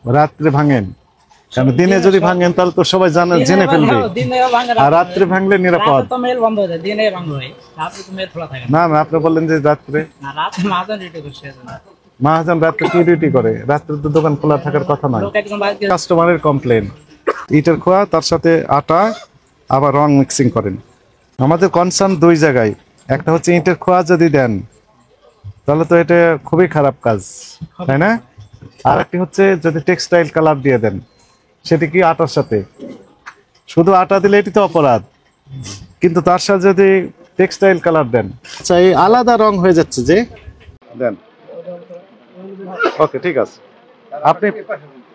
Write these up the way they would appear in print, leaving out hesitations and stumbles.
রাত্রে ভাঙেন? কারণ দিনে যদি ভাঙেন তাহলে তো সবাই জেনে ফেলবে, আর রাত্রে ভাঙলে নিরাপদ। না না, আপনি বললেন যে রাত্রে। মহাজন রাত্রে কি ডিউটি করে? রাত্রে তো দোকান খোলা থাকার কথা নয়। কাস্টমারের কমপ্লেন, ইটের খোয়া তার সাথে আটা আবার রং মিক্সিং করেন। আমাদের কনসার্ন দুই জায়গায়, একটা হচ্ছে ইটের খোয়া যদি দেন তাহলে তো এটা খুবই খারাপ কাজ, তাই না? আর একটি হচ্ছে যদি টেক্সটাইল কালার দিয়ে দেন, সেটি কি আটার সাথে, শুধু আটা দিলে এটি তো অপরাধ, কিন্তু তার সাথে যদি টেক্সটাইল কালার দেন, আচ্ছা এই আলাদা রং হয়ে যাচ্ছে যে, দেন। ওকে, ঠিক আছে। আপনি,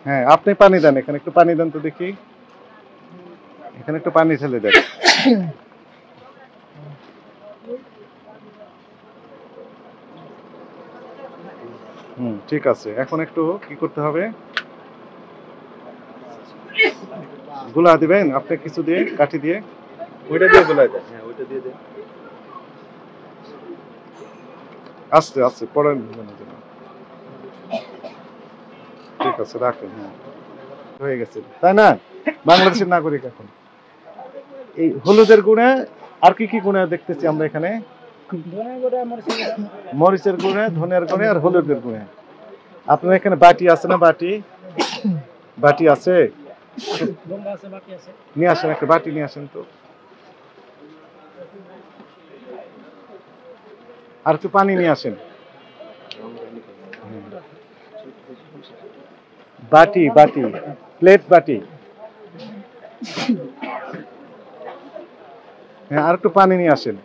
হ্যাঁ আপনি পানি দেন, এখানে একটু পানি দেন তো দেখি, এখানে একটু পানি ঢেলে দেন। ঠিক আছে। এখন একটু কি করতে হবে, গুলা দিবেন আপনি কিছু দিয়ে, কাঠি দিয়ে, ওইটা দিয়ে গুলাই দেন। হ্যাঁ ওইটা দিয়ে দেন, আস্তে আস্তে পড়েন। ঠিক আছে, রাখেন। হ্যাঁ হয়ে গেছে, তাই না? বাংলাদেশের নাগরিক এখন। এই হলুদের গুণে আর কি কি গুণে দেখতেছি আমরা এখানে? মরিচের গুণে, ধনের গুণে আর হলুদের গুণে। আপনার এখানে বাটি আছে না? বাটি, বাটি আছে? নিয়ে আসেন, একটা বাটি নিয়ে আসেন তো। আর একটু পানি নিয়ে আসেন। বাটি, বাটি, প্লেট বাটি। হ্যাঁ আর একটু পানি নিয়ে আসেন,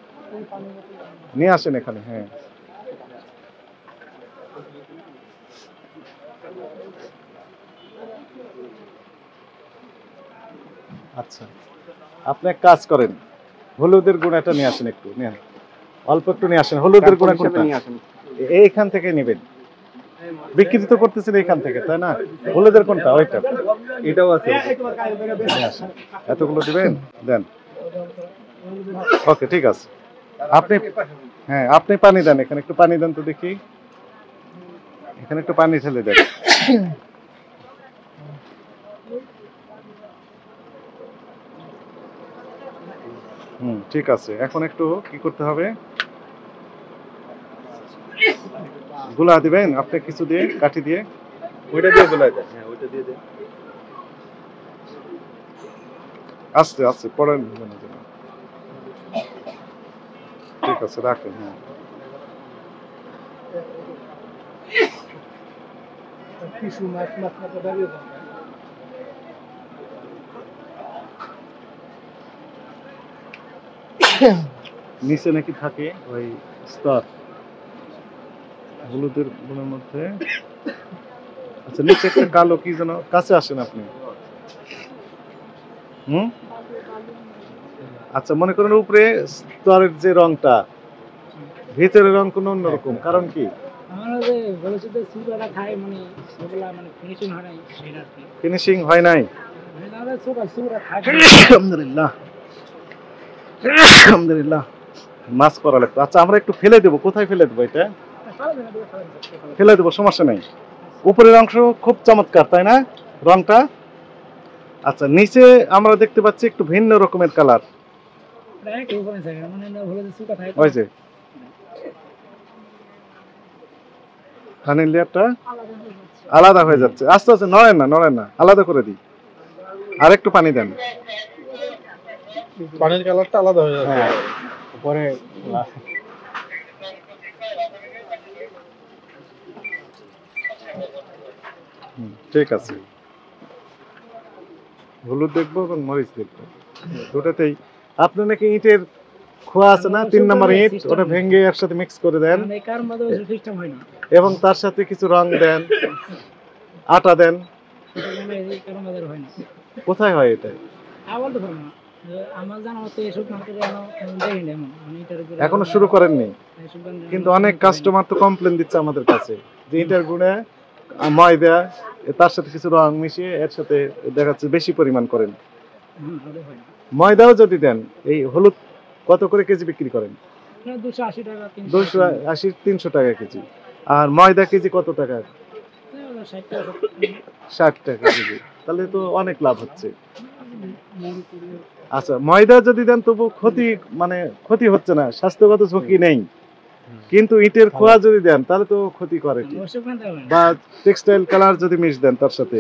নিয়ে আসেন এখানে। হ্যাঁ আচ্ছা, আপনি এক কাজ করেন, হলুদের গুঁড়াটা নিয়ে আসেন, একটু নিয়ে অল্প একটু নিয়ে আসেন। হলুদের গুঁড়া কোনটা? এইখান থেকে নেবেন, বিক্রি তো করতেছেন এইখান থেকে, তাই না? হলুদের কোনটা? ওইটা, এটাও আছে। এতগুলো দিবেন, দেন। ওকে, ঠিক আছে। আপনি, হ্যাঁ আপনি পানি দেন, এখানে একটু পানি দেন তো দেখি, এখানে একটু পানি ঢেলে দেন। ঠিক আছে। এখন একটু কি করতে হবে, গুলা দিবেন আপনি কিছু দিয়ে, কাঠি দিয়ে, ওইটা দিয়ে গুলাই দেন। হ্যাঁ ওইটা দিয়ে দেন, আস্তে আস্তে পড়েন। ঠিক আছে, রাখেন। হ্যাঁ নিচে নাকি থাকে ওই স্তর হলুদের গুণের মধ্যে। আচ্ছা নিচে একটা কালো কি যেন, কাছে আসেন আপনি। আচ্ছা মনে করেন উপরে স্তরের যে রংটা, ভিতরের রং কোন অন্যরকম, কারণ কি? ফিনিশিং হয় নাই। আলহামদুলিল্লাহ, আলহামদুলিল্লাহ। মাছ করা লাগতো। আচ্ছা আমরা একটু ফেলে দেবো, কোথায় ফেলে দেবো? এটা ফেলে দেবো, সমস্যা নেই। উপরের অংশ খুব চমৎকার, তাই না রংটা? আচ্ছা নিচে আমরা দেখতে পাচ্ছি একটু ভিন্ন রকমের কালার, ওই যে ধানের লেয়ারটা আলাদা হয়ে যাচ্ছে। আস্তে আস্তে, নড়েন না, নড়েন না, আলাদা করে দিই। আর একটু পানি দেন, পানির কালারটা আলাদা হয়ে যাচ্ছে। হ্যাঁ উপরে ঠিক আছে। হলুদ দেখবো এবং মরিচ দেখবো, দুটাতেই। আপনি নাকি ইটের খোয়া আছে না, 3 নম্বর ইট, ওটা ভেঙে একসাথে মিক্স করে দেন এবং তার সাথে কিছু রং দেন, আটা দেন। কোথায় হয় এটা? এখনো শুরু করেননি, কিন্তু অনেক কাস্টমার তো কমপ্লেন দিচ্ছে আমাদের কাছে যে ইটার গুণে ময়দা, তার সাথে কিছু রং মিশিয়ে এর সাথে দেখাচ্ছে বেশি পরিমাণ করেন। ময়দাও যদি দেন, এই হলুদ কত করে কেজি বিক্রি করেন? 280, 300 টাকা কেজি। আর ময়দা কেজি কত টাকা? 60 টাকা কেজি, তাহলে তো অনেক লাভ হচ্ছে। আচ্ছা, ময়দা যদি দেন তবু ক্ষতি, মানে ক্ষতি হচ্ছে না, স্বাস্থ্যগত ঝুঁকি নেই। কিন্তু ইটের খোয়া যদি দেন তাহলে তো ক্ষতি করে, বা টেক্সটাইল কালার যদি মিশ দেন তার সাথে।